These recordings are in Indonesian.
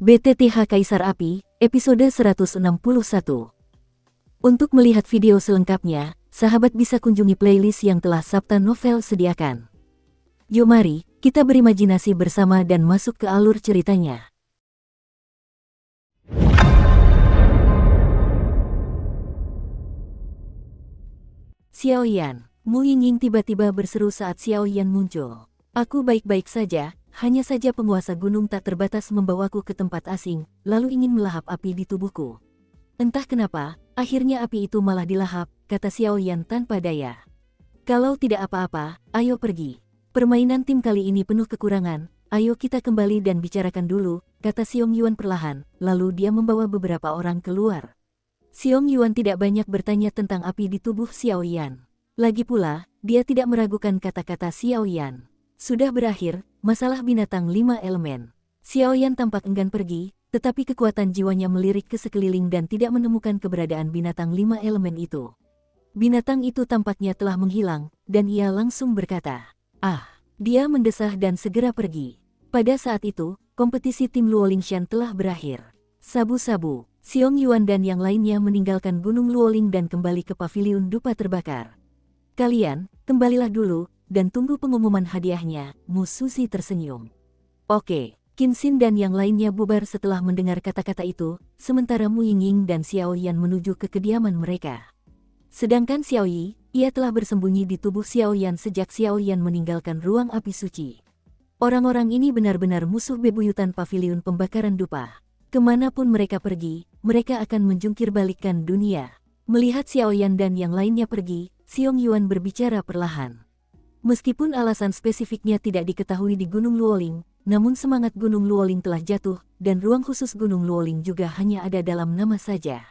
BTTH Kaisar Api, episode 161. Untuk melihat video selengkapnya, sahabat bisa kunjungi playlist yang telah Sabta Novel sediakan. Yuk mari, kita berimajinasi bersama dan masuk ke alur ceritanya. Xiao Yan, Mu Yingying tiba-tiba berseru saat Xiao Yan muncul. Aku baik-baik saja. Hanya saja penguasa gunung tak terbatas membawaku ke tempat asing, lalu ingin melahap api di tubuhku. Entah kenapa, akhirnya api itu malah dilahap, kata Xiao Yan tanpa daya. Kalau tidak apa-apa, ayo pergi. Permainan tim kali ini penuh kekurangan, ayo kita kembali dan bicarakan dulu, kata Xiong Yuan perlahan, lalu dia membawa beberapa orang keluar. Xiong Yuan tidak banyak bertanya tentang api di tubuh Xiao Yan. Lagi pula, dia tidak meragukan kata-kata Xiao Yan. Sudah berakhir, masalah binatang 5 elemen. Xiao Yan tampak enggan pergi, tetapi kekuatan jiwanya melirik ke sekeliling dan tidak menemukan keberadaan binatang 5 elemen itu. Binatang itu tampaknya telah menghilang, dan ia langsung berkata, Dia mendesah dan segera pergi. Pada saat itu, kompetisi tim Luolingshan telah berakhir. Sabu-sabu, Xiong Yuan dan yang lainnya meninggalkan Gunung Luoling dan kembali ke paviliun dupa terbakar. Kalian, kembalilah dulu, dan tunggu pengumuman hadiahnya, Mu Suzy tersenyum. Oke, Qin Xin dan yang lainnya bubar setelah mendengar kata-kata itu, sementara Mu Yingying dan Xiao Yan menuju ke kediaman mereka. Sedangkan Xiao Yi, ia telah bersembunyi di tubuh Xiao Yan sejak Xiao Yan meninggalkan ruang api suci. Orang-orang ini benar-benar musuh bebuyutan paviliun pembakaran dupa. Kemanapun mereka pergi, mereka akan menjungkir balikkan dunia. Melihat Xiao Yan dan yang lainnya pergi, Xiong Yuan berbicara perlahan. Meskipun alasan spesifiknya tidak diketahui di Gunung Luoling, namun semangat Gunung Luoling telah jatuh, dan ruang khusus Gunung Luoling juga hanya ada dalam nama saja.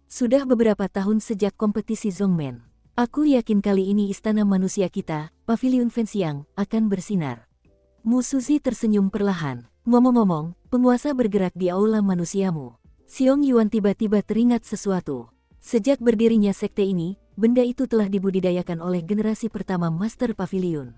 Sudah beberapa tahun sejak kompetisi Zongmen. Aku yakin kali ini istana manusia kita, Paviliun Fenxiang, akan bersinar. Mu Suzy tersenyum perlahan. Ngomong-ngomong, penguasa bergerak di aula manusiamu. Xiong Yuan tiba-tiba teringat sesuatu. Sejak berdirinya sekte ini, benda itu telah dibudidayakan oleh generasi pertama Master Pavilion.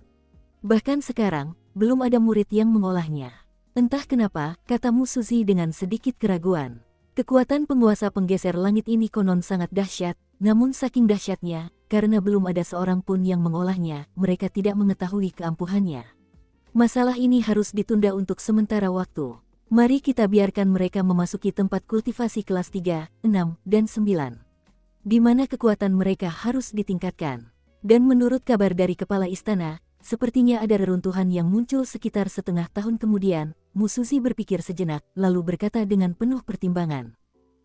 Bahkan sekarang, belum ada murid yang mengolahnya. Entah kenapa, kata Mu Suzy dengan sedikit keraguan. Kekuatan penguasa penggeser langit ini konon sangat dahsyat, namun saking dahsyatnya, karena belum ada seorang pun yang mengolahnya, mereka tidak mengetahui keampuhannya. Masalah ini harus ditunda untuk sementara waktu. Mari kita biarkan mereka memasuki tempat kultivasi kelas 3, 6, dan 9. Di mana kekuatan mereka harus ditingkatkan. Dan menurut kabar dari kepala istana, sepertinya ada reruntuhan yang muncul sekitar setengah tahun kemudian. Mu Suzy berpikir sejenak, lalu berkata dengan penuh pertimbangan.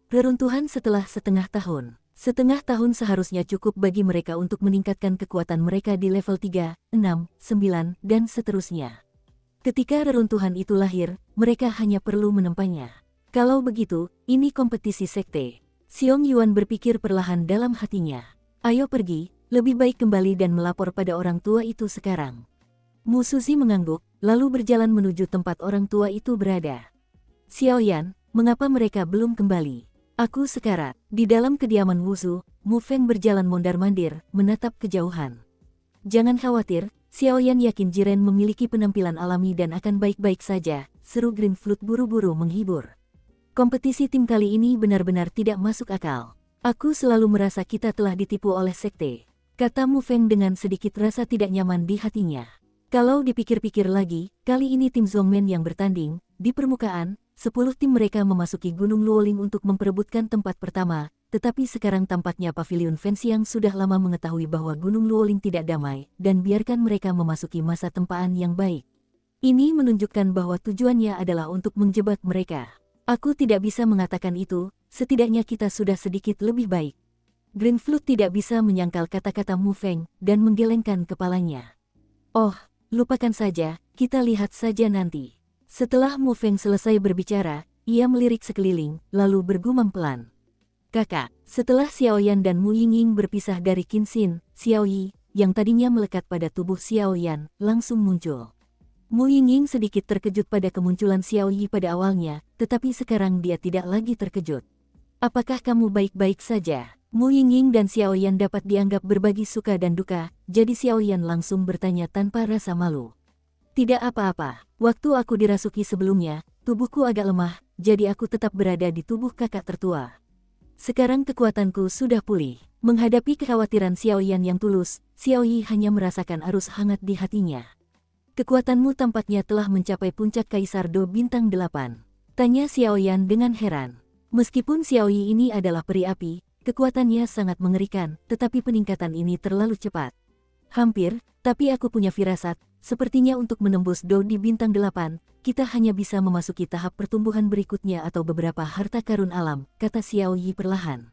Reruntuhan setelah setengah tahun. Setengah tahun seharusnya cukup bagi mereka untuk meningkatkan kekuatan mereka di level 3, 6, 9, dan seterusnya. Ketika reruntuhan itu lahir, mereka hanya perlu menempanya. Kalau begitu, ini kompetisi sekte. Xiong Yuan berpikir perlahan dalam hatinya. Ayo pergi, lebih baik kembali dan melapor pada orang tua itu sekarang. Mu Suzy mengangguk, lalu berjalan menuju tempat orang tua itu berada. Xiao Yan, mengapa mereka belum kembali? Aku sekarat. Di dalam kediaman Wuzu, Mu Feng berjalan mondar-mandir, menatap kejauhan. Jangan khawatir, Xiao Yan yakin Jiren memiliki penampilan alami dan akan baik-baik saja, seru Green Flute buru-buru menghibur. Kompetisi tim kali ini benar-benar tidak masuk akal. Aku selalu merasa kita telah ditipu oleh sekte, kata Mu Feng dengan sedikit rasa tidak nyaman di hatinya. Kalau dipikir-pikir lagi, kali ini tim Zongmen yang bertanding, di permukaan, 10 tim mereka memasuki Gunung Luoling untuk memperebutkan tempat pertama, tetapi sekarang tampaknya Paviliun Fenxiang sudah lama mengetahui bahwa Gunung Luoling tidak damai, dan biarkan mereka memasuki masa tempaan yang baik. Ini menunjukkan bahwa tujuannya adalah untuk menjebak mereka. Aku tidak bisa mengatakan itu, setidaknya kita sudah sedikit lebih baik. Green Flute tidak bisa menyangkal kata-kata Mu Feng, dan menggelengkan kepalanya. Oh, lupakan saja, kita lihat saja nanti. Setelah Mu Feng selesai berbicara, ia melirik sekeliling, lalu bergumam pelan. Kakak, setelah Xiao Yan dan Mu Yingying berpisah dari Qin Xin, Xiao Yi, yang tadinya melekat pada tubuh Xiao Yan, langsung muncul. Mu Yingying sedikit terkejut pada kemunculan Xiao Yi pada awalnya, tetapi sekarang dia tidak lagi terkejut. Apakah kamu baik-baik saja? Mu Yingying dan Xiao Yan dapat dianggap berbagi suka dan duka, jadi Xiao Yan langsung bertanya tanpa rasa malu. Tidak apa-apa, waktu aku dirasuki sebelumnya, tubuhku agak lemah, jadi aku tetap berada di tubuh kakak tertua. Sekarang kekuatanku sudah pulih. Menghadapi kekhawatiran Xiaoyan yang tulus, Xiaoyi hanya merasakan arus hangat di hatinya. Kekuatanmu tampaknya telah mencapai puncak Kaisar Do Bintang 8. Tanya Xiaoyan dengan heran. Meskipun Xiaoyi ini adalah peri api, kekuatannya sangat mengerikan, tetapi peningkatan ini terlalu cepat. Hampir, tapi aku punya firasat, sepertinya untuk menembus Do di Bintang 8, kita hanya bisa memasuki tahap pertumbuhan berikutnya atau beberapa harta karun alam, kata Xiaoyi perlahan.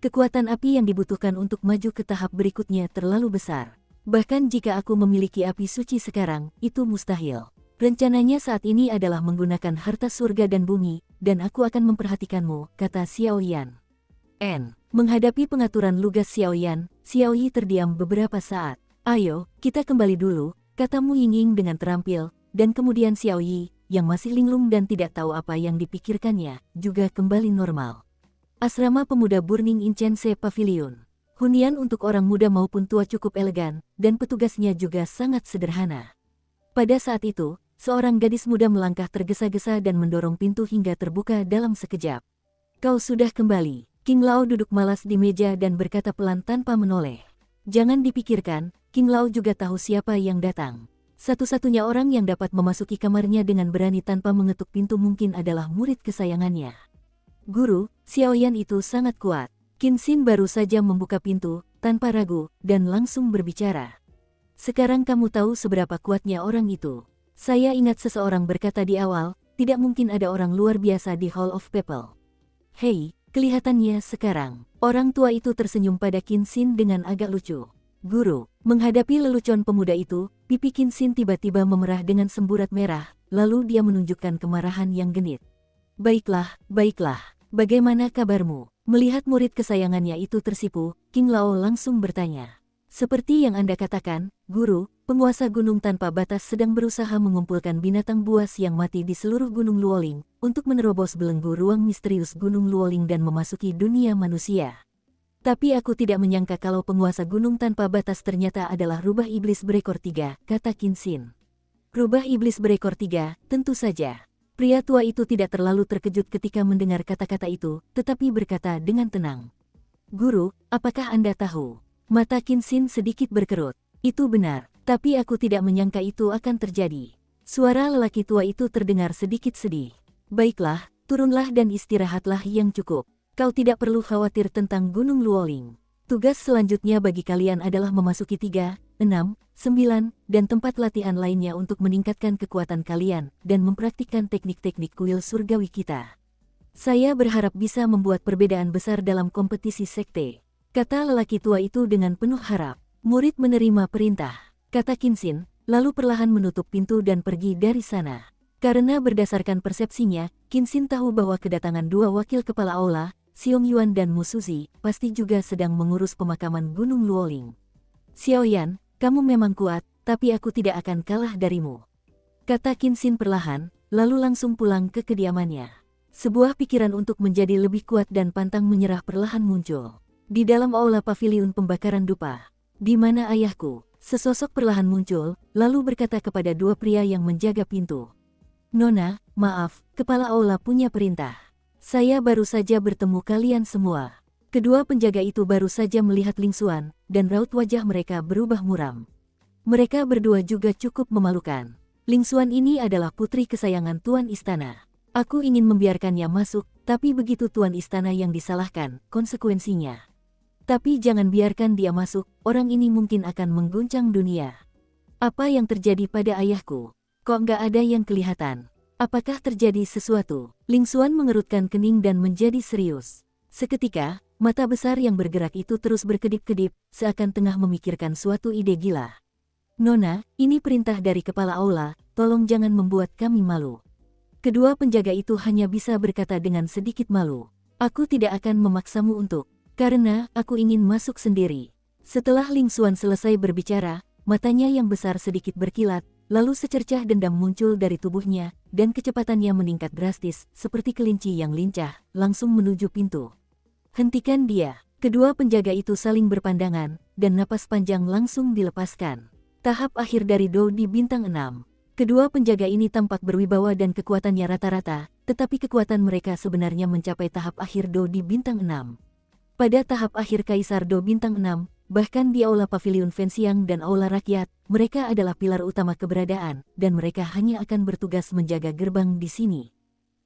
Kekuatan api yang dibutuhkan untuk maju ke tahap berikutnya terlalu besar. Bahkan jika aku memiliki api suci sekarang, itu mustahil. Rencananya saat ini adalah menggunakan harta surga dan bumi, dan aku akan memperhatikanmu, kata Xiaoyan. Menghadapi pengaturan lugas Xiaoyan, Xiaoyi terdiam beberapa saat. Ayo, kita kembali dulu, kata Mu Yingying dengan terampil, dan kemudian Xiaoyi, yang masih linglung dan tidak tahu apa yang dipikirkannya, juga kembali normal. Asrama Pemuda Burning Incense Pavilion. Hunian untuk orang muda maupun tua cukup elegan, dan petugasnya juga sangat sederhana. Pada saat itu, seorang gadis muda melangkah tergesa-gesa dan mendorong pintu hingga terbuka dalam sekejap. Kau sudah kembali. King Lao duduk malas di meja dan berkata pelan tanpa menoleh. Jangan dipikirkan, King Lao juga tahu siapa yang datang. Satu-satunya orang yang dapat memasuki kamarnya dengan berani tanpa mengetuk pintu mungkin adalah murid kesayangannya. Guru, Xiaoyan itu sangat kuat. Qin Xin baru saja membuka pintu, tanpa ragu, dan langsung berbicara. Sekarang kamu tahu seberapa kuatnya orang itu. Saya ingat seseorang berkata di awal, tidak mungkin ada orang luar biasa di Hall of People. Hei, kelihatannya sekarang. Orang tua itu tersenyum pada Qin Xin dengan agak lucu. Guru, menghadapi lelucon pemuda itu, pipi Qin Xin tiba-tiba memerah dengan semburat merah, lalu dia menunjukkan kemarahan yang genit. Baiklah, baiklah. Bagaimana kabarmu? Melihat murid kesayangannya itu tersipu, King Lao langsung bertanya. Seperti yang Anda katakan, Guru, penguasa gunung tanpa batas sedang berusaha mengumpulkan binatang buas yang mati di seluruh Gunung Luoling, untuk menerobos belenggu ruang misterius Gunung Luoling dan memasuki dunia manusia. Tapi aku tidak menyangka kalau penguasa gunung tanpa batas ternyata adalah rubah iblis berekor 3, kata Qin Xin. Rubah iblis berekor 3, tentu saja. Pria tua itu tidak terlalu terkejut ketika mendengar kata-kata itu, tetapi berkata dengan tenang. Guru, apakah Anda tahu? Mata Qin Xin sedikit berkerut. Itu benar, tapi aku tidak menyangka itu akan terjadi. Suara lelaki tua itu terdengar sedikit sedih. Baiklah, turunlah dan istirahatlah yang cukup. Kau tidak perlu khawatir tentang Gunung Luoling. Tugas selanjutnya bagi kalian adalah memasuki 3, 6, 9, dan tempat latihan lainnya untuk meningkatkan kekuatan kalian dan mempraktikkan teknik-teknik kuil surgawi kita. Saya berharap bisa membuat perbedaan besar dalam kompetisi sekte, kata lelaki tua itu dengan penuh harap. Murid menerima perintah, kata Qin Xin, lalu perlahan menutup pintu dan pergi dari sana. Karena berdasarkan persepsinya, Qin Xin tahu bahwa kedatangan dua wakil kepala aula, Xiong Yuan dan Mu Suzi, pasti juga sedang mengurus pemakaman Gunung Luoling. Xiaoyan, kamu memang kuat, tapi aku tidak akan kalah darimu, kata Qin Xin perlahan, lalu langsung pulang ke kediamannya. Sebuah pikiran untuk menjadi lebih kuat dan pantang menyerah perlahan muncul. Di dalam aula paviliun pembakaran dupa, di mana ayahku, sesosok perlahan muncul, lalu berkata kepada dua pria yang menjaga pintu. Nona, maaf, kepala aula punya perintah. Saya baru saja bertemu kalian semua. Kedua penjaga itu baru saja melihat Ling Xuan, dan raut wajah mereka berubah muram. Mereka berdua juga cukup memalukan. Ling Xuan ini adalah putri kesayangan Tuan Istana. Aku ingin membiarkannya masuk, tapi begitu Tuan Istana yang disalahkan, konsekuensinya. Tapi jangan biarkan dia masuk, orang ini mungkin akan mengguncang dunia. Apa yang terjadi pada ayahku? Kok nggak ada yang kelihatan? Apakah terjadi sesuatu? Ling Xuan mengerutkan kening dan menjadi serius. Seketika, mata besar yang bergerak itu terus berkedip-kedip, seakan tengah memikirkan suatu ide gila. Nona, ini perintah dari kepala aula, tolong jangan membuat kami malu. Kedua penjaga itu hanya bisa berkata dengan sedikit malu. Aku tidak akan memaksamu untuk, karena aku ingin masuk sendiri. Setelah Ling Xuan selesai berbicara, matanya yang besar sedikit berkilat, lalu secercah dendam muncul dari tubuhnya, dan kecepatannya meningkat drastis, seperti kelinci yang lincah, langsung menuju pintu. Hentikan dia. Kedua penjaga itu saling berpandangan, dan napas panjang langsung dilepaskan. Tahap akhir dari Do di bintang 6. Kedua penjaga ini tampak berwibawa dan kekuatannya rata-rata, tetapi kekuatan mereka sebenarnya mencapai tahap akhir Do di bintang 6. Pada tahap akhir Kaisar Do bintang 6, bahkan di Aula Pavilion Fenxiang dan Aula Rakyat, mereka adalah pilar utama keberadaan, dan mereka hanya akan bertugas menjaga gerbang di sini.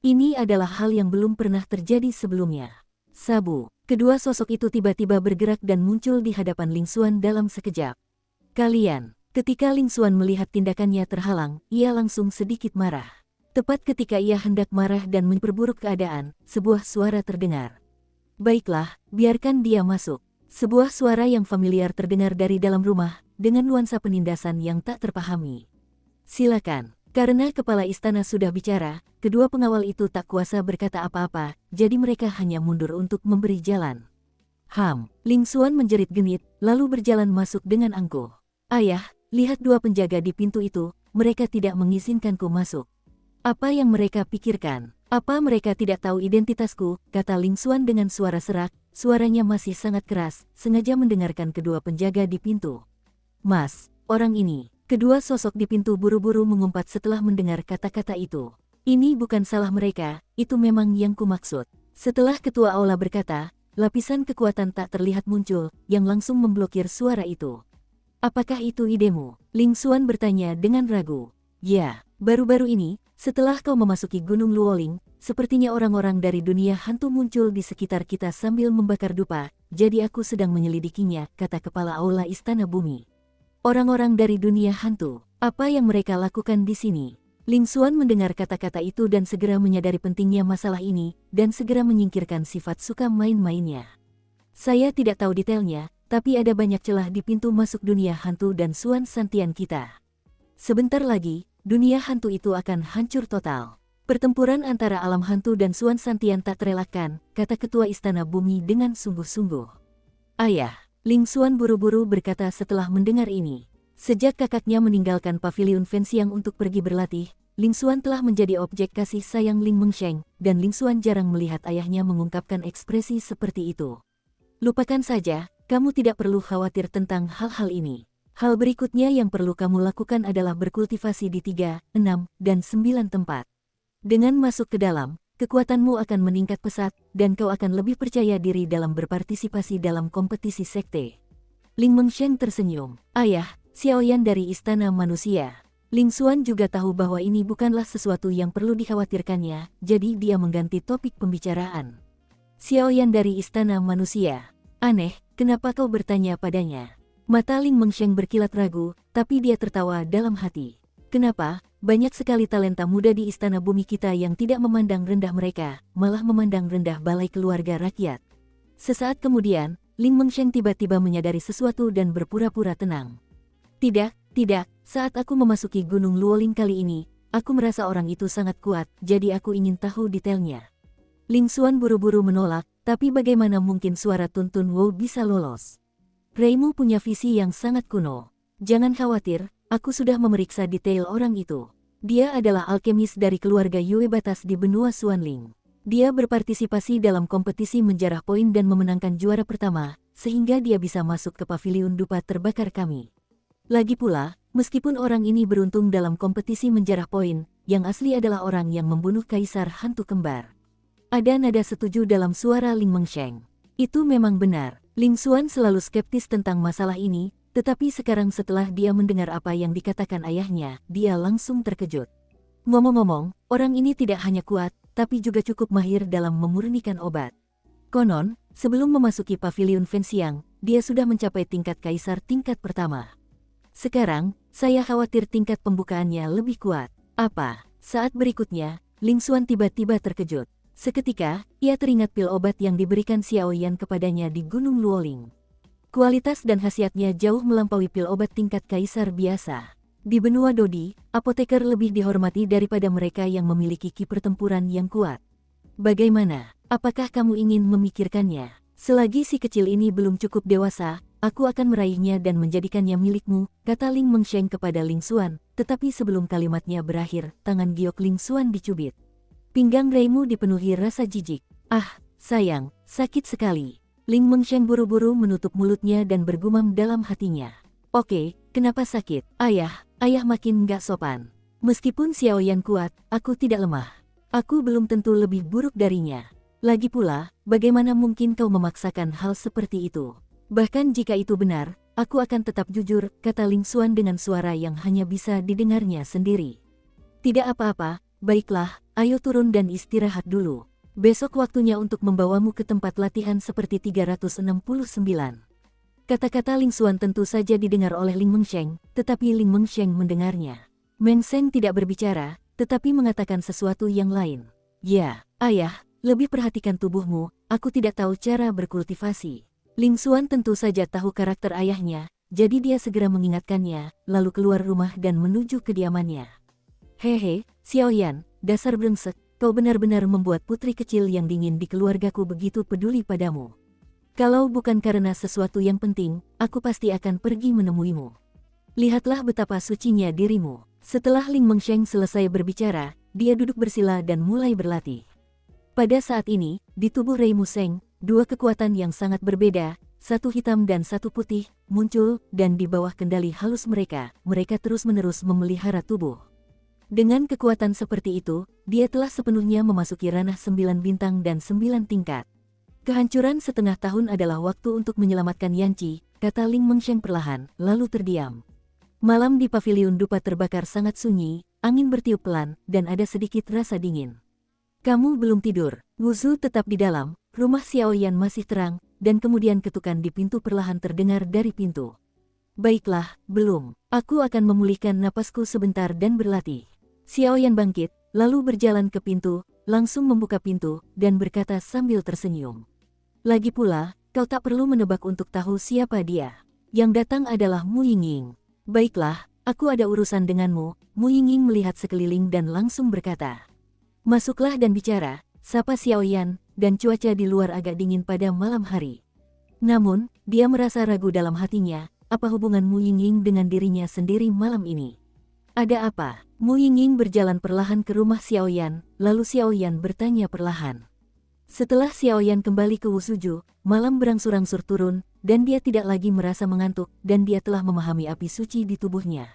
Ini adalah hal yang belum pernah terjadi sebelumnya. Sabu, kedua sosok itu tiba-tiba bergerak dan muncul di hadapan Ling Xuan dalam sekejap. Kalian, ketika Ling Xuan melihat tindakannya terhalang, ia langsung sedikit marah. Tepat ketika ia hendak marah dan memperburuk keadaan, sebuah suara terdengar. Baiklah, biarkan dia masuk. Sebuah suara yang familiar terdengar dari dalam rumah, dengan nuansa penindasan yang tak terpahami. Silakan. Karena kepala istana sudah bicara, kedua pengawal itu tak kuasa berkata apa-apa, jadi mereka hanya mundur untuk memberi jalan. Ling Xuan menjerit genit, lalu berjalan masuk dengan angkuh. Ayah, lihat dua penjaga di pintu itu, mereka tidak mengizinkanku masuk. Apa yang mereka pikirkan? Apa mereka tidak tahu identitasku, kata Ling Xuan dengan suara serak, suaranya masih sangat keras, sengaja mendengarkan kedua penjaga di pintu. Mas, orang ini, kedua sosok di pintu buru-buru mengumpat setelah mendengar kata-kata itu. Ini bukan salah mereka, itu memang yang kumaksud. Setelah ketua aula berkata, lapisan kekuatan tak terlihat muncul, yang langsung memblokir suara itu. Apakah itu idemu? Ling Xuan bertanya dengan ragu. Ya, baru-baru ini, setelah kau memasuki Gunung Luoling, sepertinya orang-orang dari dunia hantu muncul di sekitar kita sambil membakar dupa, jadi aku sedang menyelidikinya, kata kepala aula Istana Bumi. Orang-orang dari dunia hantu, apa yang mereka lakukan di sini? Ling Xuan mendengar kata-kata itu dan segera menyadari pentingnya masalah ini, dan segera menyingkirkan sifat suka main-mainnya. Saya tidak tahu detailnya, tapi ada banyak celah di pintu masuk dunia hantu dan Xuan Santian kita. Sebentar lagi, dunia hantu itu akan hancur total. Pertempuran antara alam hantu dan Xuan Santian tak terelakkan, kata ketua Istana Bumi dengan sungguh-sungguh. Ayah, Ling Xuan buru-buru berkata setelah mendengar ini. Sejak kakaknya meninggalkan Pavilion Fenxiang untuk pergi berlatih, Ling Xuan telah menjadi objek kasih sayang Ling Mengsheng, dan Ling Xuan jarang melihat ayahnya mengungkapkan ekspresi seperti itu. Lupakan saja, kamu tidak perlu khawatir tentang hal-hal ini. Hal berikutnya yang perlu kamu lakukan adalah berkultivasi di 3, 6, dan 9 tempat. Dengan masuk ke dalam, kekuatanmu akan meningkat pesat, dan kau akan lebih percaya diri dalam berpartisipasi dalam kompetisi sekte. Ling Mengsheng tersenyum. Ayah, Xiaoyan dari Istana Manusia. Ling Xuan juga tahu bahwa ini bukanlah sesuatu yang perlu dikhawatirkannya, jadi dia mengganti topik pembicaraan. Xiaoyan dari Istana Manusia. Aneh, kenapa kau bertanya padanya? Mata Ling Mengsheng berkilat ragu, tapi dia tertawa dalam hati. Kenapa? Banyak sekali talenta muda di Istana Bumi kita yang tidak memandang rendah mereka, malah memandang rendah balai keluarga rakyat. Sesaat kemudian, Ling Mengsheng tiba-tiba menyadari sesuatu dan berpura-pura tenang. Tidak, saat aku memasuki Gunung Luoling kali ini, aku merasa orang itu sangat kuat, jadi aku ingin tahu detailnya. Ling Xuan buru-buru menolak, tapi bagaimana mungkin suara Tun Tun Wu bisa lolos? Reimu punya visi yang sangat kuno. Jangan khawatir, aku sudah memeriksa detail orang itu. Dia adalah alkemis dari keluarga Yue Batas di benua Xuanling. Dia berpartisipasi dalam kompetisi menjarah poin dan memenangkan juara pertama, sehingga dia bisa masuk ke pavilion dupa terbakar kami. Lagi pula, meskipun orang ini beruntung dalam kompetisi menjarah poin, yang asli adalah orang yang membunuh kaisar hantu kembar. Ada nada setuju dalam suara Ling Mengsheng. Itu memang benar. Ling Xuan selalu skeptis tentang masalah ini, tetapi sekarang setelah dia mendengar apa yang dikatakan ayahnya, dia langsung terkejut. Ngomong-ngomong, orang ini tidak hanya kuat, tapi juga cukup mahir dalam memurnikan obat. Konon, sebelum memasuki Pavilion Fenxiang, dia sudah mencapai tingkat kaisar tingkat pertama. Sekarang, saya khawatir tingkat pembukaannya lebih kuat. Apa? Saat berikutnya, Ling Xuan tiba-tiba terkejut. Seketika, ia teringat pil obat yang diberikan Xiaoyan kepadanya di Gunung Luoling. Kualitas dan khasiatnya jauh melampaui pil obat tingkat kaisar biasa. Di benua Dodi, apoteker lebih dihormati daripada mereka yang memiliki ki pertempuran yang kuat. Bagaimana? Apakah kamu ingin memikirkannya? Selagi si kecil ini belum cukup dewasa, aku akan meraihnya dan menjadikannya milikmu, kata Ling Mengsheng kepada Ling Xuan, tetapi sebelum kalimatnya berakhir, tangan giok Ling Xuan dicubit. Pinggang Reimu dipenuhi rasa jijik. Ah, sayang, sakit sekali. Ling Mengsheng buru-buru menutup mulutnya dan bergumam dalam hatinya. Oke, kenapa sakit? Ayah makin nggak sopan. Meskipun Xiaoyan kuat, aku tidak lemah. Aku belum tentu lebih buruk darinya. Lagi pula, bagaimana mungkin kau memaksakan hal seperti itu? Bahkan jika itu benar, aku akan tetap jujur, kata Ling Xuan dengan suara yang hanya bisa didengarnya sendiri. Tidak apa-apa, baiklah, ayo turun dan istirahat dulu. Besok waktunya untuk membawamu ke tempat latihan seperti 369. Kata-kata Ling Xuan tentu saja didengar oleh Ling Mengsheng, tetapi Ling Mengsheng mendengarnya. Meng Seng tidak berbicara, tetapi mengatakan sesuatu yang lain. Ya, ayah, lebih perhatikan tubuhmu, aku tidak tahu cara berkultivasi. Ling Xuan tentu saja tahu karakter ayahnya, jadi dia segera mengingatkannya, lalu keluar rumah dan menuju kediamannya. Hehe, Xiaoyan, dasar brengsek, kau benar-benar membuat putri kecil yang dingin di keluargaku begitu peduli padamu. Kalau bukan karena sesuatu yang penting, aku pasti akan pergi menemuimu. Lihatlah betapa sucinya dirimu. Setelah Ling Mengsheng selesai berbicara, dia duduk bersila dan mulai berlatih. Pada saat ini, di tubuh Rei Museng, dua kekuatan yang sangat berbeda, satu hitam dan satu putih, muncul, dan di bawah kendali halus mereka terus-menerus memelihara tubuh. Dengan kekuatan seperti itu, dia telah sepenuhnya memasuki ranah 9 bintang dan 9 tingkat. Kehancuran setengah tahun adalah waktu untuk menyelamatkan Yanqi, kata Ling Mengsheng perlahan, lalu terdiam. Malam di paviliun dupa terbakar sangat sunyi, angin bertiup pelan, dan ada sedikit rasa dingin. Kamu belum tidur, Wuzu tetap di dalam, rumah Xiaoyan masih terang, dan kemudian ketukan di pintu perlahan terdengar dari pintu. Baiklah, belum, aku akan memulihkan napasku sebentar dan berlatih. Xiaoyan bangkit, lalu berjalan ke pintu, langsung membuka pintu, dan berkata sambil tersenyum. Lagi pula, kau tak perlu menebak untuk tahu siapa dia. Yang datang adalah Mu Yingying. Baiklah, aku ada urusan denganmu. Mu Yingying melihat sekeliling dan langsung berkata. Masuklah dan bicara, sapa Xiaoyan, dan cuaca di luar agak dingin pada malam hari. Namun, dia merasa ragu dalam hatinya, apa hubungan Mu Yingying dengan dirinya sendiri malam ini. Ada apa? Mu Yingying berjalan perlahan ke rumah Xiaoyan, lalu Xiaoyan bertanya perlahan. Setelah Xiaoyan kembali ke Wusuju, malam berangsur-angsur turun, dan dia tidak lagi merasa mengantuk, dan dia telah memahami api suci di tubuhnya.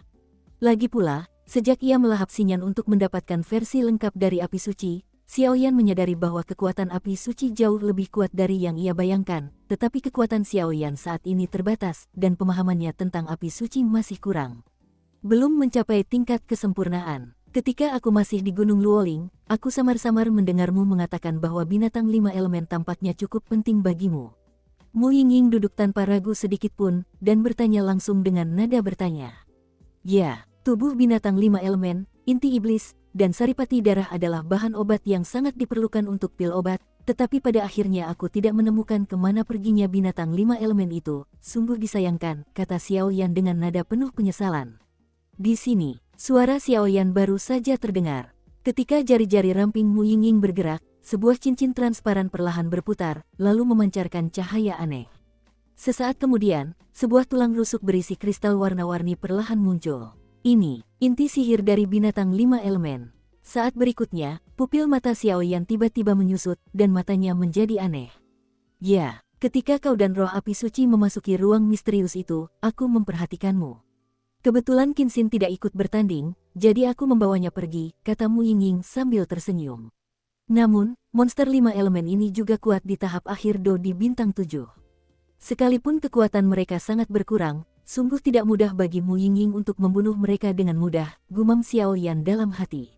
Lagi pula, sejak ia melahap Xinyan untuk mendapatkan versi lengkap dari api suci, Xiaoyan menyadari bahwa kekuatan api suci jauh lebih kuat dari yang ia bayangkan, tetapi kekuatan Xiaoyan saat ini terbatas, dan pemahamannya tentang api suci masih kurang. Belum mencapai tingkat kesempurnaan. Ketika aku masih di Gunung Luoling, aku samar-samar mendengarmu mengatakan bahwa binatang 5 elemen tampaknya cukup penting bagimu. Mu Yingying duduk tanpa ragu sedikit pun, dan bertanya langsung dengan nada bertanya. Ya, tubuh binatang 5 elemen, inti iblis, dan saripati darah adalah bahan obat yang sangat diperlukan untuk pil obat, tetapi pada akhirnya aku tidak menemukan kemana perginya binatang 5 elemen itu, sungguh disayangkan, kata Xiaoyan dengan nada penuh penyesalan. Di sini, suara Xiaoyan baru saja terdengar. Ketika jari-jari ramping Mu Yingying bergerak, sebuah cincin transparan perlahan berputar, lalu memancarkan cahaya aneh. Sesaat kemudian, sebuah tulang rusuk berisi kristal warna-warni perlahan muncul. Ini, inti sihir dari binatang 5 elemen. Saat berikutnya, pupil mata Xiaoyan tiba-tiba menyusut, dan matanya menjadi aneh. Ya, ketika kau dan roh api suci memasuki ruang misterius itu, aku memperhatikanmu. Kebetulan Qin Xin tidak ikut bertanding, jadi aku membawanya pergi, kata Mu Yingying sambil tersenyum. Namun, monster 5 elemen ini juga kuat di tahap akhir Do di bintang 7. Sekalipun kekuatan mereka sangat berkurang, sungguh tidak mudah bagi Mu Yingying untuk membunuh mereka dengan mudah, gumam Xiaoyan dalam hati.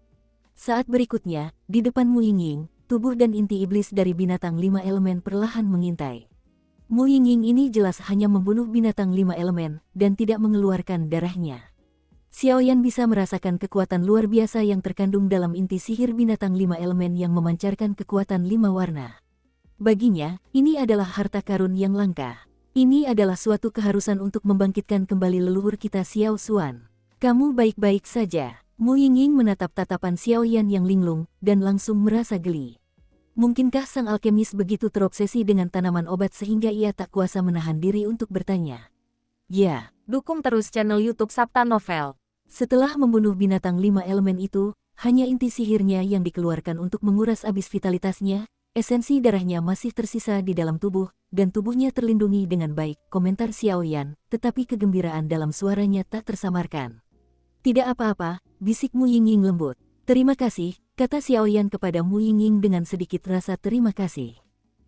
Saat berikutnya, di depan Mu Yingying, tubuh dan inti iblis dari binatang 5 elemen perlahan mengintai. Mu Yingying ini jelas hanya membunuh binatang 5 elemen, dan tidak mengeluarkan darahnya. Xiaoyan bisa merasakan kekuatan luar biasa yang terkandung dalam inti sihir binatang 5 elemen yang memancarkan kekuatan 5 warna. Baginya, ini adalah harta karun yang langka. Ini adalah suatu keharusan untuk membangkitkan kembali leluhur kita Xiao Xuan. Kamu baik-baik saja. Mu Yingying menatap tatapan Xiaoyan yang linglung, dan langsung merasa geli. Mungkinkah sang alkemis begitu terobsesi dengan tanaman obat sehingga ia tak kuasa menahan diri untuk bertanya? Ya, Dukung terus channel YouTube Sabta Novel. setelah membunuh binatang 5 elemen itu, hanya inti sihirnya yang dikeluarkan untuk menguras abis vitalitasnya, esensi darahnya masih tersisa di dalam tubuh, dan tubuhnya terlindungi dengan baik, komentar Xiaoyan, tetapi kegembiraan dalam suaranya tak tersamarkan. Tidak apa-apa, bisik Mu Yingying lembut. Terima kasih, kata Xiaoyan kepada Mu Yingying dengan sedikit rasa terima kasih.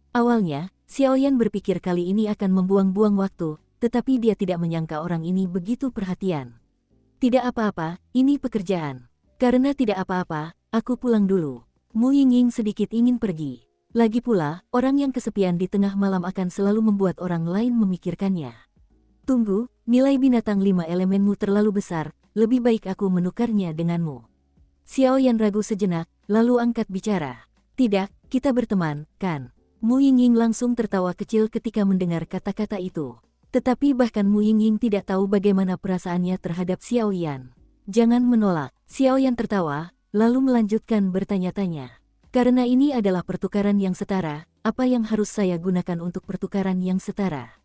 Awalnya, Xiaoyan berpikir kali ini akan membuang-buang waktu, tetapi dia tidak menyangka orang ini begitu perhatian. Tidak apa-apa, ini pekerjaan. Karena tidak apa-apa, aku pulang dulu. Mu Yingying sedikit ingin pergi. Lagi pula, orang yang kesepian di tengah malam akan selalu membuat orang lain memikirkannya. Tunggu, nilai binatang 5 elemenmu terlalu besar, lebih baik aku menukarnya denganmu. Xiaoyan ragu sejenak, lalu angkat bicara. Tidak, kita berteman, kan? Mu Yingying langsung tertawa kecil ketika mendengar kata-kata itu. Tetapi bahkan Mu Yingying tidak tahu bagaimana perasaannya terhadap Xiaoyan. Jangan menolak, Xiaoyan tertawa, lalu melanjutkan bertanya-tanya. Karena ini adalah pertukaran yang setara, apa yang harus saya gunakan untuk pertukaran yang setara?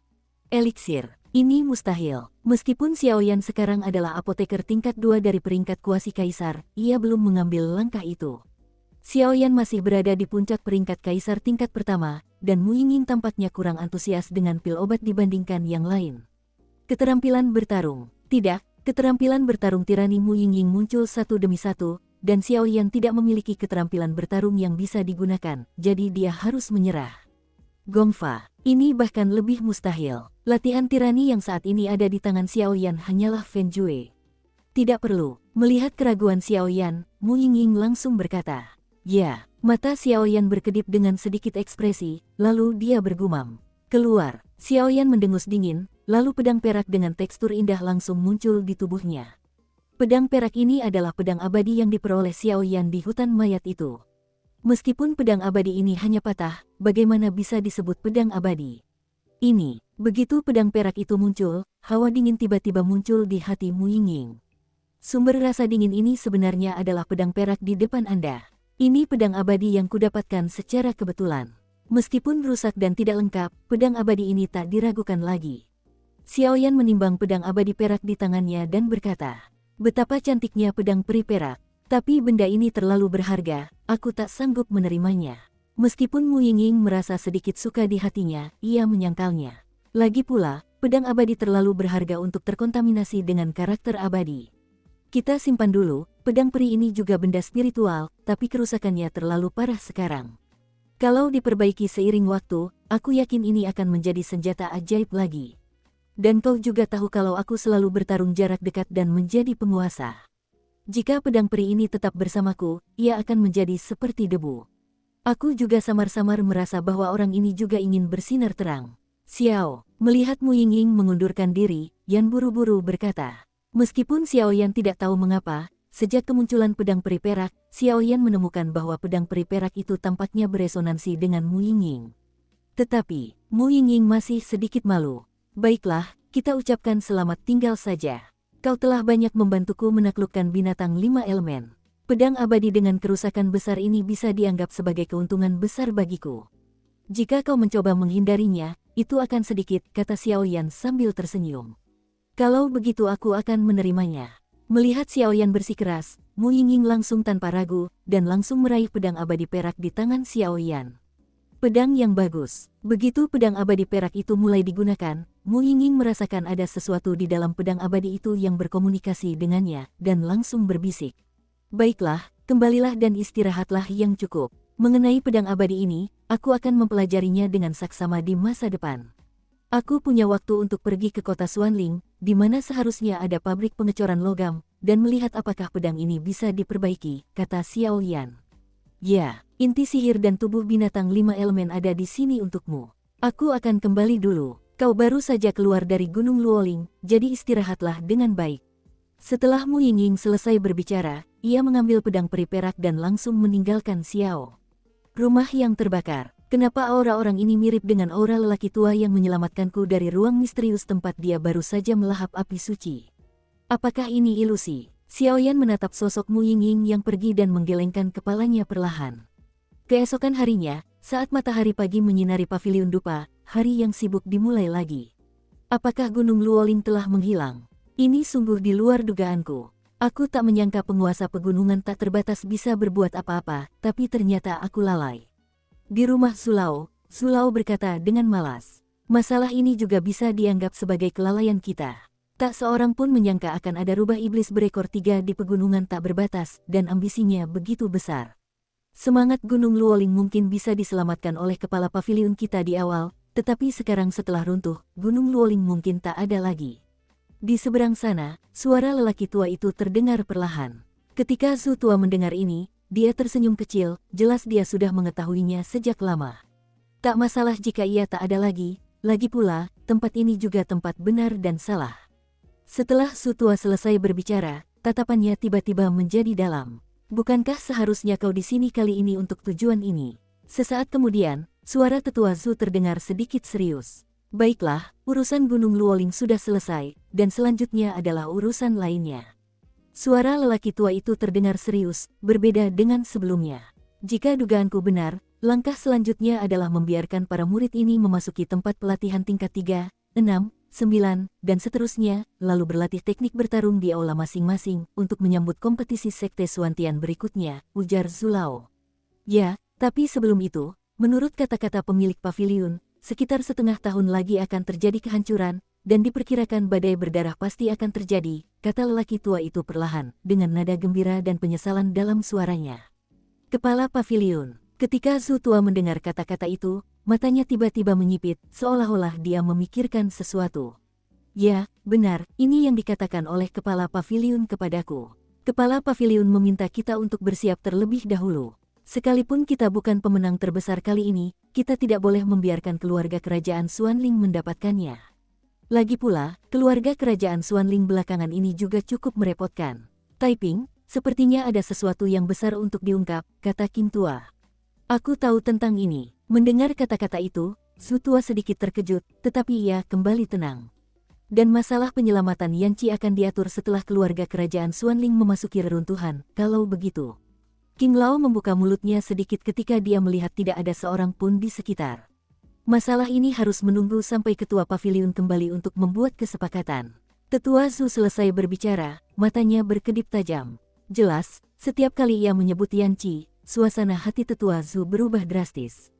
Eliksir, ini mustahil. Meskipun Xiaoyan sekarang adalah apoteker tingkat 2 dari peringkat kuasi kaisar, ia belum mengambil langkah itu. Xiaoyan masih berada di puncak peringkat kaisar tingkat pertama, dan Mu Yingying tampaknya kurang antusias dengan pil obat dibandingkan yang lain. Keterampilan bertarung. Tidak, keterampilan bertarung tirani Mu Yingying muncul satu demi satu, dan Xiaoyan tidak memiliki keterampilan bertarung yang bisa digunakan, jadi dia harus menyerah. Gongfa, ini bahkan lebih mustahil. Latihan tirani yang saat ini ada di tangan Xiaoyan hanyalah Fen Jue. Tidak perlu. Melihat keraguan Xiaoyan, Mu Yingying langsung berkata. Ya, mata Xiaoyan berkedip dengan sedikit ekspresi, lalu dia bergumam. Keluar, Xiaoyan mendengus dingin, lalu pedang perak dengan tekstur indah langsung muncul di tubuhnya. Pedang perak ini adalah pedang abadi yang diperoleh Xiaoyan di hutan mayat itu. Meskipun pedang abadi ini hanya patah, bagaimana bisa disebut pedang abadi? Ini, begitu pedang perak itu muncul, hawa dingin tiba-tiba muncul di hati Mu Yingying. Sumber rasa dingin ini sebenarnya adalah pedang perak di depan Anda. Ini pedang abadi yang kudapatkan secara kebetulan. Meskipun rusak dan tidak lengkap, pedang abadi ini tak diragukan lagi. Xiaoyan menimbang pedang abadi perak di tangannya dan berkata, betapa cantiknya pedang peri perak, tapi benda ini terlalu berharga, aku tak sanggup menerimanya. Meskipun Mu Yingying merasa sedikit suka di hatinya, ia menyangkalnya. Lagi pula, pedang abadi terlalu berharga untuk terkontaminasi dengan karakter abadi. Kita simpan dulu, pedang peri ini juga benda spiritual, tapi kerusakannya terlalu parah sekarang. Kalau diperbaiki seiring waktu, aku yakin ini akan menjadi senjata ajaib lagi. Dan kau juga tahu kalau aku selalu bertarung jarak dekat dan menjadi penguasa. Jika pedang peri ini tetap bersamaku, ia akan menjadi seperti debu. Aku juga samar-samar merasa bahwa orang ini juga ingin bersinar terang. Xiao, melihat Mu Yingying mengundurkan diri, Yan buru-buru berkata. Meskipun Xiaoyan tidak tahu mengapa, sejak kemunculan pedang peri perak, Xiaoyan menemukan bahwa pedang peri perak itu tampaknya beresonansi dengan Mu Yingying. Tetapi, Mu Yingying masih sedikit malu. Baiklah, kita ucapkan selamat tinggal saja. Kau telah banyak membantuku menaklukkan binatang 5 elemen. Pedang abadi dengan kerusakan besar ini bisa dianggap sebagai keuntungan besar bagiku. Jika kau mencoba menghindarinya, itu akan sedikit, kata Xiaoyan sambil tersenyum. Kalau begitu aku akan menerimanya. Melihat Xiaoyan bersikeras, Mu Yingying langsung tanpa ragu, dan langsung meraih pedang abadi perak di tangan Xiaoyan. Pedang yang bagus. Begitu pedang abadi perak itu mulai digunakan, Mu Yingying merasakan ada sesuatu di dalam pedang abadi itu yang berkomunikasi dengannya, dan langsung berbisik. Baiklah, kembalilah dan istirahatlah yang cukup. Mengenai pedang abadi ini, aku akan mempelajarinya dengan saksama di masa depan. Aku punya waktu untuk pergi ke kota Xuanling, di mana seharusnya ada pabrik pengecoran logam, dan melihat apakah pedang ini bisa diperbaiki, kata Xiaoyan. Ya, inti sihir dan tubuh binatang 5 elemen ada di sini untukmu. Aku akan kembali dulu. Kau baru saja keluar dari Gunung Luoling, jadi istirahatlah dengan baik. Setelah Mu Yingying selesai berbicara, ia mengambil pedang peri perak dan langsung meninggalkan Xiao. Rumah yang terbakar. Kenapa aura orang ini mirip dengan aura lelaki tua yang menyelamatkanku dari ruang misterius tempat dia baru saja melahap api suci? Apakah ini ilusi? Xiaoyan menatap sosok Mu Yingying yang pergi dan menggelengkan kepalanya perlahan. Keesokan harinya, saat matahari pagi menyinari paviliun dupa, hari yang sibuk dimulai lagi. Apakah Gunung Luoling telah menghilang? Ini sungguh di luar dugaanku. Aku tak menyangka penguasa pegunungan tak terbatas bisa berbuat apa-apa, tapi ternyata aku lalai. Di rumah Sulao, Sulao berkata dengan malas. Masalah ini juga bisa dianggap sebagai kelalaian kita. Tak seorang pun menyangka akan ada rubah iblis berekor 3 di pegunungan tak berbatas, dan ambisinya begitu besar. Semangat Gunung Luoling mungkin bisa diselamatkan oleh kepala paviliun kita di awal, tetapi sekarang setelah runtuh, Gunung Luoling mungkin tak ada lagi. Di seberang sana, suara lelaki tua itu terdengar perlahan. Ketika Zhu tua mendengar ini, dia tersenyum kecil, jelas dia sudah mengetahuinya sejak lama. Tak masalah jika ia tak ada lagi pula, tempat ini juga tempat benar dan salah. Setelah Zhu tua selesai berbicara, tatapannya tiba-tiba menjadi dalam. Bukankah seharusnya kau di sini kali ini untuk tujuan ini? Sesaat kemudian, suara tetua Zhu terdengar sedikit serius. Baiklah, urusan Gunung Luoling sudah selesai, dan selanjutnya adalah urusan lainnya. Suara lelaki tua itu terdengar serius, berbeda dengan sebelumnya. Jika dugaanku benar, langkah selanjutnya adalah membiarkan para murid ini memasuki tempat pelatihan tingkat 3, 6, 9, dan seterusnya, lalu berlatih teknik bertarung di aula masing-masing untuk menyambut kompetisi Sekte Suantian berikutnya, ujar Zulao. Ya, tapi sebelum itu, menurut kata-kata pemilik paviliun, sekitar setengah tahun lagi akan terjadi kehancuran, dan diperkirakan badai berdarah pasti akan terjadi, kata lelaki tua itu perlahan, dengan nada gembira dan penyesalan dalam suaranya. Kepala paviliun. Ketika Zhu tua mendengar kata-kata itu, matanya tiba-tiba menyipit, seolah-olah dia memikirkan sesuatu. Ya, benar, ini yang dikatakan oleh kepala paviliun kepadaku. Kepala paviliun meminta kita untuk bersiap terlebih dahulu. Sekalipun kita bukan pemenang terbesar kali ini, kita tidak boleh membiarkan keluarga kerajaan Xuanling mendapatkannya. Lagi pula, keluarga kerajaan Xuanling belakangan ini juga cukup merepotkan. Taiping, sepertinya ada sesuatu yang besar untuk diungkap, kata King Tua. Aku tahu tentang ini. Mendengar kata-kata itu, Zhu tua sedikit terkejut, tetapi ia kembali tenang. Dan masalah penyelamatan Yanqi akan diatur setelah keluarga kerajaan Xuanling memasuki reruntuhan, kalau begitu. King Lao membuka mulutnya sedikit ketika dia melihat tidak ada seorang pun di sekitar. Masalah ini harus menunggu sampai ketua paviliun kembali untuk membuat kesepakatan. Tetua Zhu selesai berbicara, matanya berkedip tajam. Jelas, setiap kali ia menyebut Yanqi, suasana hati tetua Zhu berubah drastis.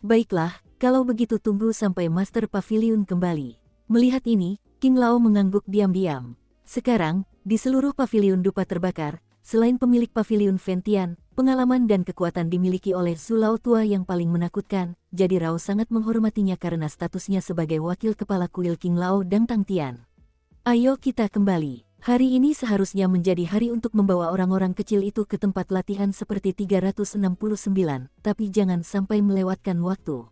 Baiklah, kalau begitu tunggu sampai Master Paviliun kembali. Melihat ini, King Lao mengangguk diam-diam. Sekarang, di seluruh paviliun dupa terbakar, selain pemilik paviliun Ventian, pengalaman dan kekuatan dimiliki oleh Zhu Lao tua yang paling menakutkan, jadi Rao sangat menghormatinya karena statusnya sebagai wakil kepala kuil King Lao dan Tang Tian. Ayo kita kembali. Hari ini seharusnya menjadi hari untuk membawa orang-orang kecil itu ke tempat latihan seperti 369, tapi jangan sampai melewatkan waktu.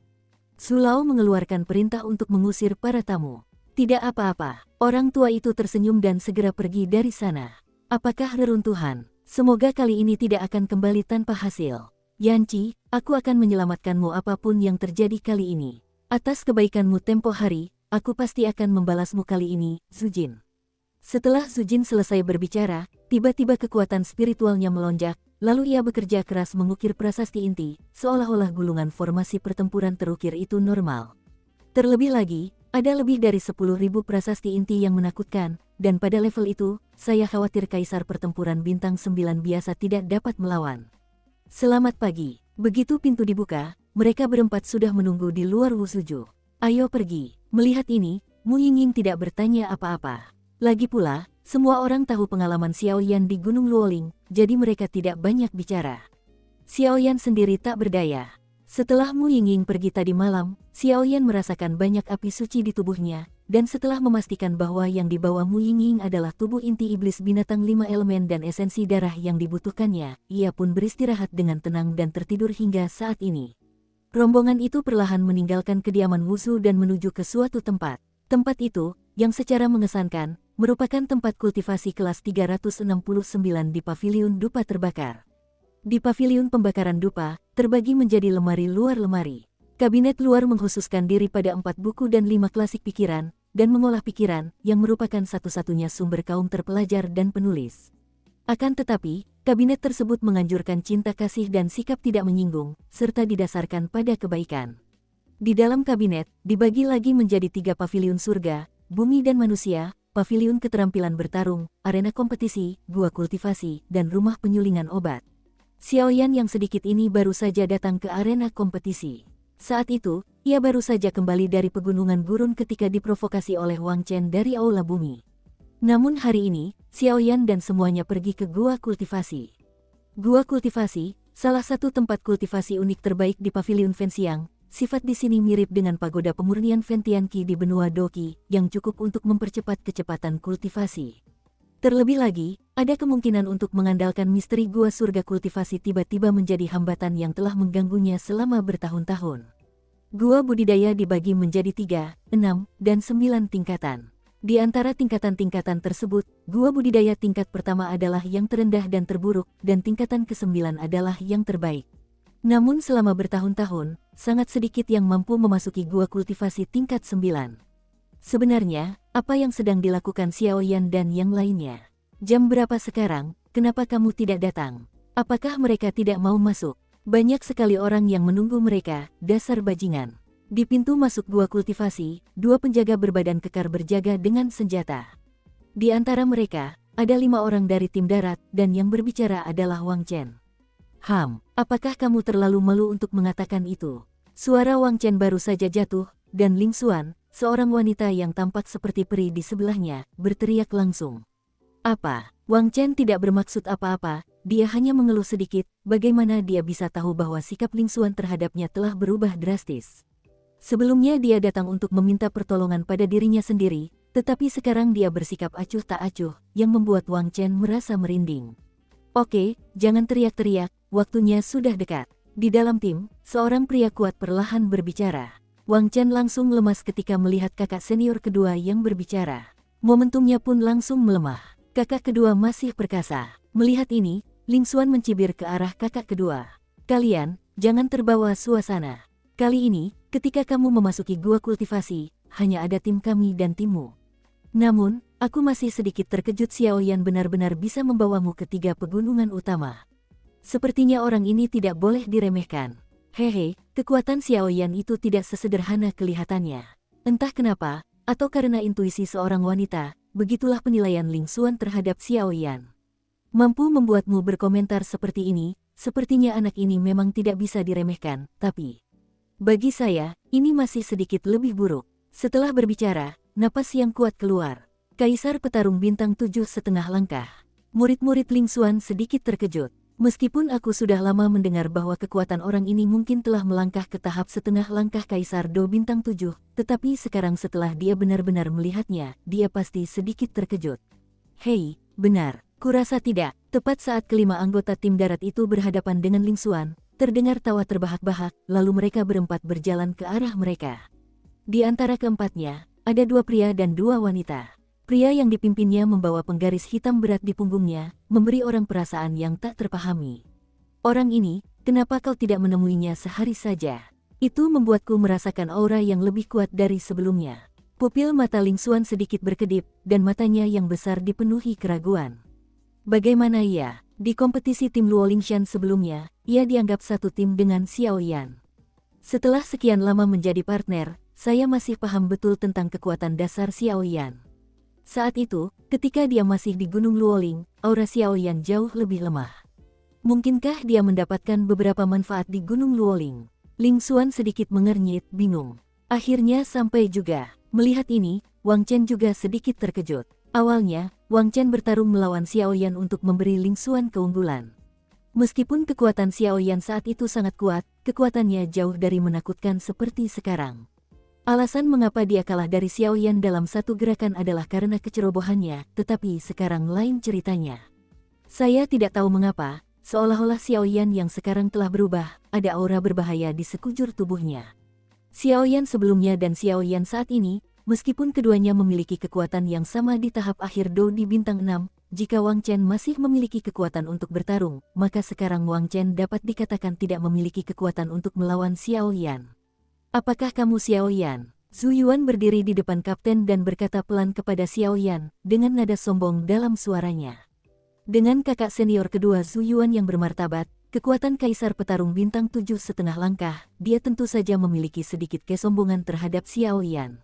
Zhu Lao mengeluarkan perintah untuk mengusir para tamu. Tidak apa-apa, orang tua itu tersenyum dan segera pergi dari sana. Apakah reruntuhan? Semoga kali ini tidak akan kembali tanpa hasil. Yanqi, aku akan menyelamatkanmu apapun yang terjadi kali ini. Atas kebaikanmu tempo hari, aku pasti akan membalasmu kali ini, Zhu Jin. Setelah Zhu Jin selesai berbicara, tiba-tiba kekuatan spiritualnya melonjak, lalu ia bekerja keras mengukir prasasti inti, seolah-olah gulungan formasi pertempuran terukir itu normal. Terlebih lagi, ada lebih dari 10.000 prasasti inti yang menakutkan, dan pada level itu, saya khawatir Kaisar Pertempuran Bintang 9 biasa tidak dapat melawan. Selamat pagi. Begitu pintu dibuka, mereka berempat sudah menunggu di luar Wusuju. Ayo pergi. Melihat ini, Mu Yingying tidak bertanya apa-apa. Lagi pula, semua orang tahu pengalaman Xiaoyan di Gunung Luoling, jadi mereka tidak banyak bicara. Xiaoyan sendiri tak berdaya. Setelah Mu Yingying pergi tadi malam, Xiaoyan merasakan banyak api suci di tubuhnya, dan setelah memastikan bahwa yang dibawa Mu Yingying adalah tubuh inti iblis binatang 5 elemen dan esensi darah yang dibutuhkannya, ia pun beristirahat dengan tenang dan tertidur hingga saat ini. Rombongan itu perlahan meninggalkan kediaman Wusu dan menuju ke suatu tempat. Tempat itu, yang secara mengesankan, merupakan tempat kultivasi kelas 369 di Paviliun Dupa Terbakar. Di Paviliun Pembakaran Dupa, terbagi menjadi lemari luar lemari. Kabinet luar mengkhususkan diri pada 4 buku dan 5 klasik pikiran, dan mengolah pikiran, yang merupakan satu-satunya sumber kaum terpelajar dan penulis. Akan tetapi, kabinet tersebut menganjurkan cinta kasih dan sikap tidak menyinggung, serta didasarkan pada kebaikan. Di dalam kabinet, dibagi lagi menjadi 3 paviliun surga, bumi dan manusia, paviliun keterampilan bertarung, arena kompetisi, gua kultivasi, dan rumah penyulingan obat. Xiaoyan yang sedikit ini baru saja datang ke arena kompetisi. Saat itu, ia baru saja kembali dari pegunungan gurun ketika diprovokasi oleh Wang Chen dari Aula Bumi. Namun hari ini, Xiaoyan dan semuanya pergi ke gua kultivasi. Gua kultivasi, salah satu tempat kultivasi unik terbaik di Pavilion Fenxiang. Sifat di sini mirip dengan pagoda pemurnian Ventianqi di benua Doqi yang cukup untuk mempercepat kecepatan kultivasi. Terlebih lagi, ada kemungkinan untuk mengandalkan misteri gua surga kultivasi tiba-tiba menjadi hambatan yang telah mengganggunya selama bertahun-tahun. Gua budidaya dibagi menjadi 3, 6, dan 9 tingkatan. Di antara tingkatan-tingkatan tersebut, gua budidaya tingkat pertama adalah yang terendah dan terburuk, dan tingkatan ke-9 adalah yang terbaik. Namun selama bertahun-tahun, sangat sedikit yang mampu memasuki gua kultivasi tingkat 9. Sebenarnya, apa yang sedang dilakukan Xiaoyan dan yang lainnya? Jam berapa sekarang? Kenapa kamu tidak datang? Apakah mereka tidak mau masuk? Banyak sekali orang yang menunggu mereka, dasar bajingan. Di pintu masuk gua kultivasi, 2 penjaga berbadan kekar berjaga dengan senjata. Di antara mereka, ada 5 orang dari tim darat, dan yang berbicara adalah Wang Chen. Apakah kamu terlalu malu untuk mengatakan itu? Suara Wang Chen baru saja jatuh, dan Ling Xuan, seorang wanita yang tampak seperti peri di sebelahnya, berteriak langsung. Apa? Wang Chen tidak bermaksud apa-apa, dia hanya mengeluh sedikit, bagaimana dia bisa tahu bahwa sikap Ling Xuan terhadapnya telah berubah drastis. Sebelumnya dia datang untuk meminta pertolongan pada dirinya sendiri, tetapi sekarang dia bersikap acuh tak acuh, yang membuat Wang Chen merasa merinding. Oke, jangan teriak-teriak, waktunya sudah dekat. Di dalam tim, seorang pria kuat perlahan berbicara. Wang Chen langsung lemas ketika melihat kakak senior kedua yang berbicara. Momentumnya pun langsung melemah. Kakak kedua masih perkasa. Melihat ini, Ling Xuan mencibir ke arah kakak kedua. Kalian, jangan terbawa suasana. Kali ini, ketika kamu memasuki gua kultivasi, hanya ada tim kami dan timmu. Namun, aku masih sedikit terkejut Xiaoyan benar-benar bisa membawamu ke 3 pegunungan utama. Sepertinya orang ini tidak boleh diremehkan. Hehe, kekuatan Xiaoyan itu tidak sesederhana kelihatannya. Entah kenapa, atau karena intuisi seorang wanita, begitulah penilaian Ling Xuan terhadap Xiaoyan. Mampu membuatmu berkomentar seperti ini, sepertinya anak ini memang tidak bisa diremehkan, tapi bagi saya, ini masih sedikit lebih buruk. Setelah berbicara, napas yang kuat keluar. Kaisar petarung bintang 7,5 langkah. Murid-murid Ling Xuan sedikit terkejut. Meskipun aku sudah lama mendengar bahwa kekuatan orang ini mungkin telah melangkah ke tahap setengah langkah Kaisar Do bintang 7, tetapi sekarang setelah dia benar-benar melihatnya, dia pasti sedikit terkejut. Hei, benar, kurasa tidak. Tepat saat kelima anggota tim darat itu berhadapan dengan Ling Xuan, terdengar tawa terbahak-bahak, lalu mereka berempat berjalan ke arah mereka. Di antara keempatnya, ada 2 pria dan 2 wanita. Pria yang dipimpinnya membawa penggaris hitam berat di punggungnya, memberi orang perasaan yang tak terpahami. Orang ini, kenapa kau tidak menemuinya sehari saja? Itu membuatku merasakan aura yang lebih kuat dari sebelumnya. Pupil mata Ling Xuan sedikit berkedip, dan matanya yang besar dipenuhi keraguan. Bagaimana ia? Di kompetisi tim Luo Lingshan sebelumnya, ia dianggap satu tim dengan Xiaoyan. Setelah sekian lama menjadi partner, saya masih paham betul tentang kekuatan dasar Xiaoyan. Saat itu, ketika dia masih di Gunung Luoling, aura Xiaoyan jauh lebih lemah. Mungkinkah dia mendapatkan beberapa manfaat di Gunung Luoling? Ling Xuan sedikit mengernyit, bingung. Akhirnya sampai juga. Melihat ini, Wang Chen juga sedikit terkejut. Awalnya, Wang Chen bertarung melawan Xiaoyan untuk memberi Ling Xuan keunggulan. Meskipun kekuatan Xiaoyan saat itu sangat kuat, kekuatannya jauh dari menakutkan seperti sekarang. Alasan mengapa dia kalah dari Xiaoyan dalam satu gerakan adalah karena kecerobohannya, tetapi sekarang lain ceritanya. Saya tidak tahu mengapa, seolah-olah Xiaoyan yang sekarang telah berubah, ada aura berbahaya di sekujur tubuhnya. Xiaoyan sebelumnya dan Xiaoyan saat ini, meskipun keduanya memiliki kekuatan yang sama di tahap akhir Do di bintang 6, jika Wang Chen masih memiliki kekuatan untuk bertarung, maka sekarang Wang Chen dapat dikatakan tidak memiliki kekuatan untuk melawan Xiaoyan. Apakah kamu Xiaoyan? Zhu Yuan berdiri di depan kapten dan berkata pelan kepada Xiaoyan, dengan nada sombong dalam suaranya. Dengan kakak senior kedua Zhu Yuan yang bermartabat, kekuatan Kaisar Petarung Bintang 7,5 langkah, dia tentu saja memiliki sedikit kesombongan terhadap Xiaoyan.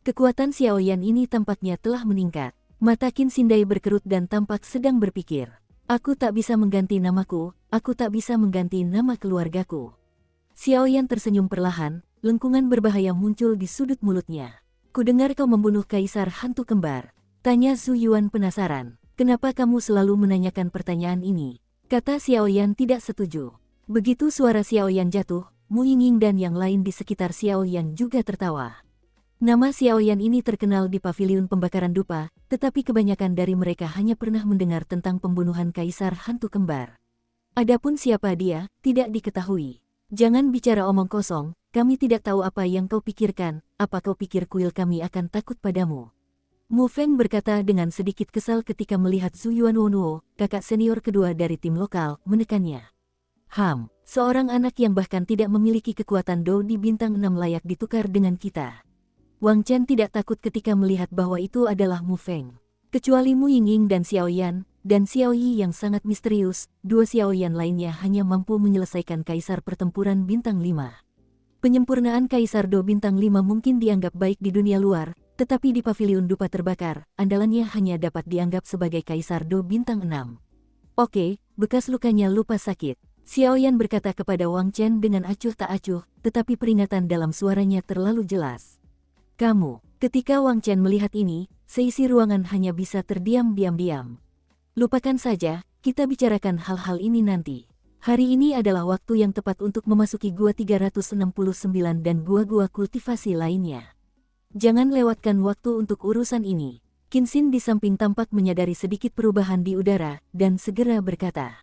Kekuatan Xiaoyan ini tampaknya telah meningkat. Mata Qin Xindai berkerut dan tampak sedang berpikir. Aku tak bisa mengganti namaku, aku tak bisa mengganti nama keluargaku. Xiaoyan tersenyum perlahan, lengkungan berbahaya muncul di sudut mulutnya. Kudengar kau membunuh Kaisar Hantu Kembar. Tanya Zhu Yuan penasaran. Kenapa kamu selalu menanyakan pertanyaan ini? Kata Xiao Yan tidak setuju. Begitu suara Xiao Yan jatuh, Mu Yingying dan yang lain di sekitar Xiao Yan juga tertawa. Nama Xiao Yan ini terkenal di paviliun pembakaran dupa, tetapi kebanyakan dari mereka hanya pernah mendengar tentang pembunuhan kaisar hantu kembar. Adapun siapa dia, tidak diketahui. Jangan bicara omong kosong, kami tidak tahu apa yang kau pikirkan, apa kau pikir kuil kami akan takut padamu? Mu Feng berkata dengan sedikit kesal ketika melihat Zhu Yuanwuo, kakak senior kedua dari tim lokal, menekannya. Seorang anak yang bahkan tidak memiliki kekuatan Do di bintang 6 layak ditukar dengan kita. Wang Chen tidak takut ketika melihat bahwa itu adalah Mu Feng. Kecuali Mu Yingying dan Xiao Yan, dan Xiao Yi yang sangat misterius, dua Xiao Yan lainnya hanya mampu menyelesaikan kaisar pertempuran bintang 5. Penyempurnaan kaisar Do bintang 5 mungkin dianggap baik di dunia luar, tetapi di paviliun dupa terbakar, andalannya hanya dapat dianggap sebagai kaisar Do bintang 6. Oke, bekas lukanya lupa sakit. Xiao Yan berkata kepada Wang Chen dengan acuh tak acuh, tetapi peringatan dalam suaranya terlalu jelas. Kamu, ketika Wang Chen melihat ini, seisi ruangan hanya bisa terdiam diam-diam. Lupakan saja, kita bicarakan hal-hal ini nanti. Hari ini adalah waktu yang tepat untuk memasuki Gua 369 dan gua-gua kultivasi lainnya. Jangan lewatkan waktu untuk urusan ini. Qin Xin di samping tampak menyadari sedikit perubahan di udara, dan segera berkata.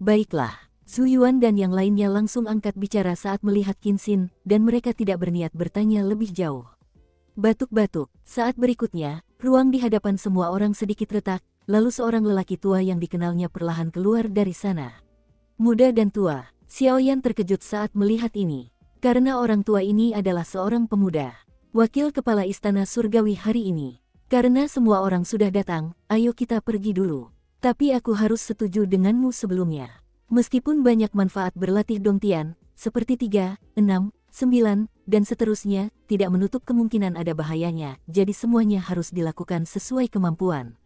Baiklah, Zhu Yuan dan yang lainnya langsung angkat bicara saat melihat Qin Xin, dan mereka tidak berniat bertanya lebih jauh. Batuk-batuk, saat berikutnya, ruang di hadapan semua orang sedikit retak, lalu seorang lelaki tua yang dikenalnya perlahan keluar dari sana. Muda dan tua, Xiao Yan terkejut saat melihat ini. Karena orang tua ini adalah seorang pemuda. Wakil Kepala Istana Surgawi hari ini. Karena semua orang sudah datang, ayo kita pergi dulu. Tapi aku harus setuju denganmu sebelumnya. Meskipun banyak manfaat berlatih Dongtian, seperti 3, 6, 9, dan seterusnya, tidak menutup kemungkinan ada bahayanya, jadi semuanya harus dilakukan sesuai kemampuan.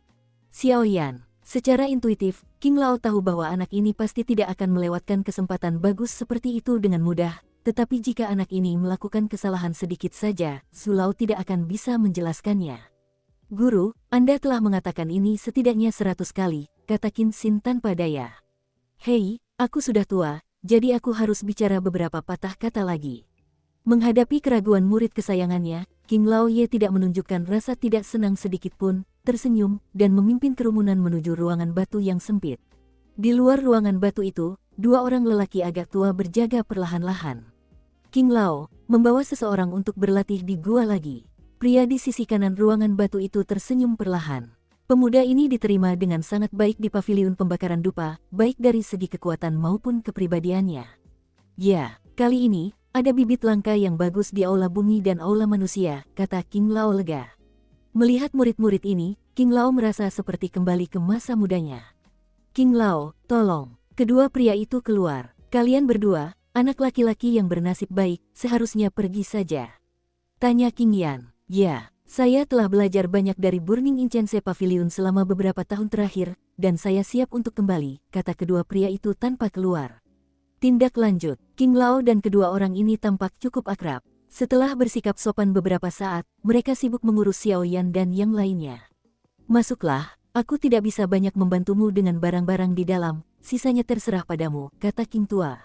Xiao Yan, secara intuitif, King Lao tahu bahwa anak ini pasti tidak akan melewatkan kesempatan bagus seperti itu dengan mudah. Tetapi jika anak ini melakukan kesalahan sedikit saja, Zhu Lao tidak akan bisa menjelaskannya. Guru, Anda telah mengatakan ini setidaknya 100 kali, kata Qin Xin tanpa daya. Hei, aku sudah tua, jadi aku harus bicara beberapa patah kata lagi. Menghadapi keraguan murid kesayangannya, King Lao Ye tidak menunjukkan rasa tidak senang sedikitpun, tersenyum, dan memimpin kerumunan menuju ruangan batu yang sempit. Di luar ruangan batu itu, dua orang lelaki agak tua berjaga perlahan-lahan. King Lao membawa seseorang untuk berlatih di gua lagi. Pria di sisi kanan ruangan batu itu tersenyum perlahan. Pemuda ini diterima dengan sangat baik di paviliun pembakaran dupa, baik dari segi kekuatan maupun kepribadiannya. Ya, kali ini, ada bibit langka yang bagus di aula bumi dan aula manusia, kata King Lao lega. Melihat murid-murid ini, King Lao merasa seperti kembali ke masa mudanya. King Lao, tolong. Kedua pria itu keluar. Kalian berdua, anak laki-laki yang bernasib baik, seharusnya pergi saja. Tanya King Yan. Ya, saya telah belajar banyak dari Burning Incense Pavilion selama beberapa tahun terakhir, dan saya siap untuk kembali, kata kedua pria itu tanpa keluar. Tindak lanjut, King Lao dan kedua orang ini tampak cukup akrab. Setelah bersikap sopan beberapa saat, mereka sibuk mengurus Xiao Yan dan yang lainnya. Masuklah, aku tidak bisa banyak membantumu dengan barang-barang di dalam, sisanya terserah padamu, kata King tua.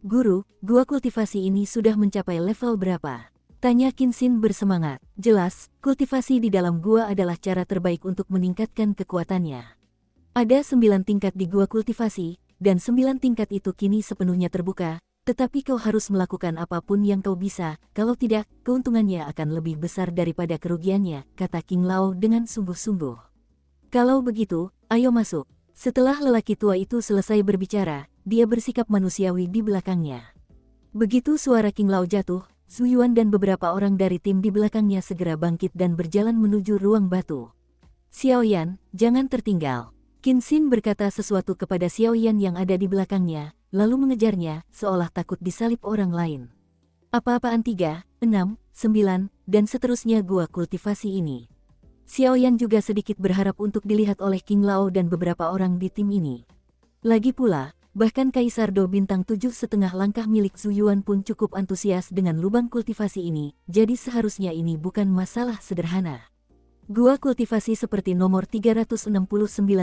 Guru, gua kultivasi ini sudah mencapai level berapa? Tanya Qin Xin bersemangat. Jelas, kultivasi di dalam gua adalah cara terbaik untuk meningkatkan kekuatannya. Ada 9 tingkat di gua kultivasi, dan 9 tingkat itu kini sepenuhnya terbuka, tetapi kau harus melakukan apapun yang kau bisa, kalau tidak, keuntungannya akan lebih besar daripada kerugiannya, kata King Lao dengan sungguh-sungguh. Kalau begitu, ayo masuk. Setelah lelaki tua itu selesai berbicara, dia bersikap manusiawi di belakangnya. Begitu suara King Lao jatuh, Zhu Yuan dan beberapa orang dari tim di belakangnya segera bangkit dan berjalan menuju ruang batu. Xiao Yan, jangan tertinggal. Qin Xin berkata sesuatu kepada Xiao Yan yang ada di belakangnya, lalu mengejarnya, seolah takut disalip orang lain. Apa-apaan 3, 6, 9, dan seterusnya gua kultivasi ini. Xiao Yan juga sedikit berharap untuk dilihat oleh King Lao dan beberapa orang di tim ini. Lagi pula, bahkan Kaisar Do bintang 7,5 langkah milik Zhu Yuan pun cukup antusias dengan lubang kultivasi ini, jadi seharusnya ini bukan masalah sederhana. Gua kultivasi seperti nomor 369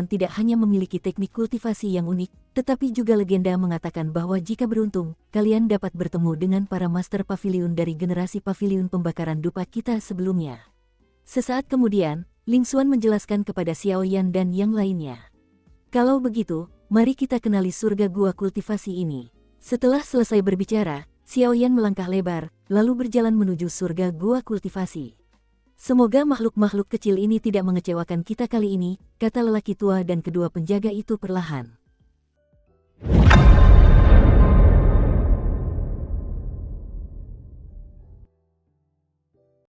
tidak hanya memiliki teknik kultivasi yang unik, tetapi juga legenda mengatakan bahwa jika beruntung, kalian dapat bertemu dengan para master pavilion dari generasi pavilion pembakaran dupa kita sebelumnya. Sesaat kemudian, Ling Xuan menjelaskan kepada Xiao Yan dan yang lainnya. Kalau begitu, mari kita kenali surga gua kultivasi ini. Setelah selesai berbicara, Xiao Yan melangkah lebar, lalu berjalan menuju surga gua kultivasi. Semoga makhluk-makhluk kecil ini tidak mengecewakan kita kali ini, kata lelaki tua dan kedua penjaga itu perlahan.